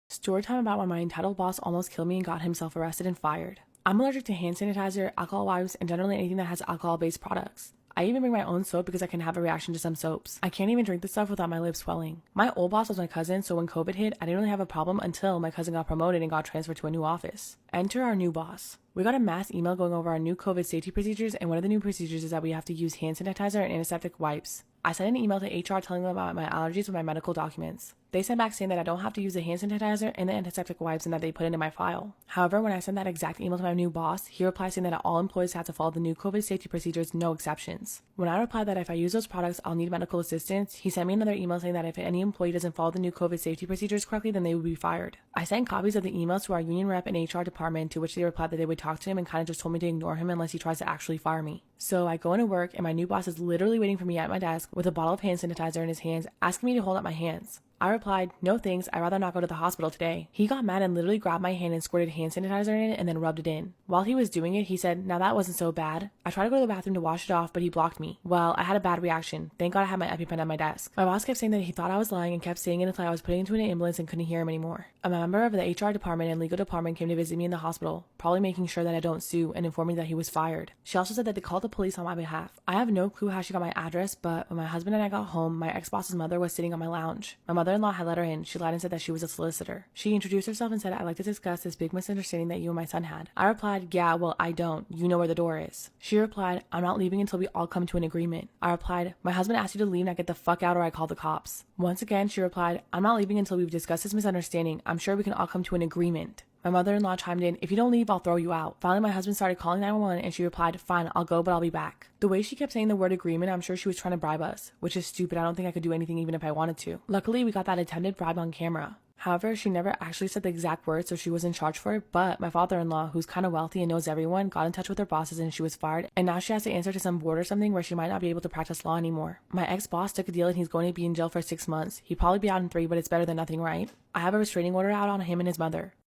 Story time about when my entitled boss almost killed me and got himself arrested and fired. I'm allergic to hand sanitizer, alcohol wipes, and generally anything that has alcohol-based products. I even bring my own soap because I can have a reaction to some soaps. I can't even drink the stuff without my lips swelling. My old boss was my cousin, so when COVID hit, I didn't really have a problem until my cousin got promoted and got transferred to a new office. Enter our new boss. We got a mass email going over our new COVID safety procedures, and one of the new procedures is that we have to use hand sanitizer and antiseptic wipes. I sent an email to HR telling them about my allergies with my medical documents. They sent back saying that I don't have to use the hand sanitizer and the antiseptic wipes and that they put it in my file. However, when I sent that exact email to my new boss, he replied saying that all employees have to follow the new COVID safety procedures, no exceptions. When I replied that if I use those products, I'll need medical assistance, he sent me another email saying that if any employee doesn't follow the new COVID safety procedures correctly, then they would be fired. I sent copies of the emails to our union rep and HR department, to which they replied that they would talk to him and kind of just told me to ignore him unless he tries to actually fire me. So I go into work and my new boss is literally waiting for me at my desk with a bottle of hand sanitizer in his hands, asking me to hold up my hands. I replied, no thanks, I'd rather not go to the hospital today. He got mad and literally grabbed my hand and squirted hand sanitizer in it and then rubbed it in. While he was doing it, he said, now that wasn't so bad. I tried to go to the bathroom to wash it off, but he blocked me. Well, I had a bad reaction. Thank God I had my EpiPen at my desk. My boss kept saying that he thought I was lying and kept saying it until I was put into an ambulance and couldn't hear him anymore. A member of the HR department and legal department came to visit me in the hospital, probably making sure that I don't sue, and informed me that he was fired. She also said that they called the police on my behalf. I have no clue how she got my address, but when my husband and I got home, my ex-boss's mother was sitting on my lounge. My mother-in-law had let her in. She lied and said that she was a solicitor. She introduced herself and said, I'd like to discuss this big misunderstanding that you and my son had. I replied, yeah, well, I don't. You know where the door is. She replied, I'm not leaving until we all come to an agreement. I replied, my husband asked you to leave, now get the fuck out or I call the cops. Once again, she replied, I'm not leaving until we've discussed this misunderstanding. I'm sure we can all come to an agreement. My mother-in-law chimed in, if you don't leave, I'll throw you out. Finally, my husband started calling 911 and she replied, fine, I'll go, but I'll be back. The way she kept saying the word agreement, I'm sure she was trying to bribe us, which is stupid. I don't think I could do anything even if I wanted to. Luckily, we got that attempted bribe on camera. However, she never actually said the exact words, so she wasn't charged for it, but my father-in-law, who's kind of wealthy and knows everyone, got in touch with her bosses and she was fired, and now she has to answer to some board or something where she might not be able to practice law anymore. My ex-boss took a deal and he's going to be in jail for 6 months. He'd probably be out in 3, but it's better than nothing, right? I have a restraining order out on him and his mother.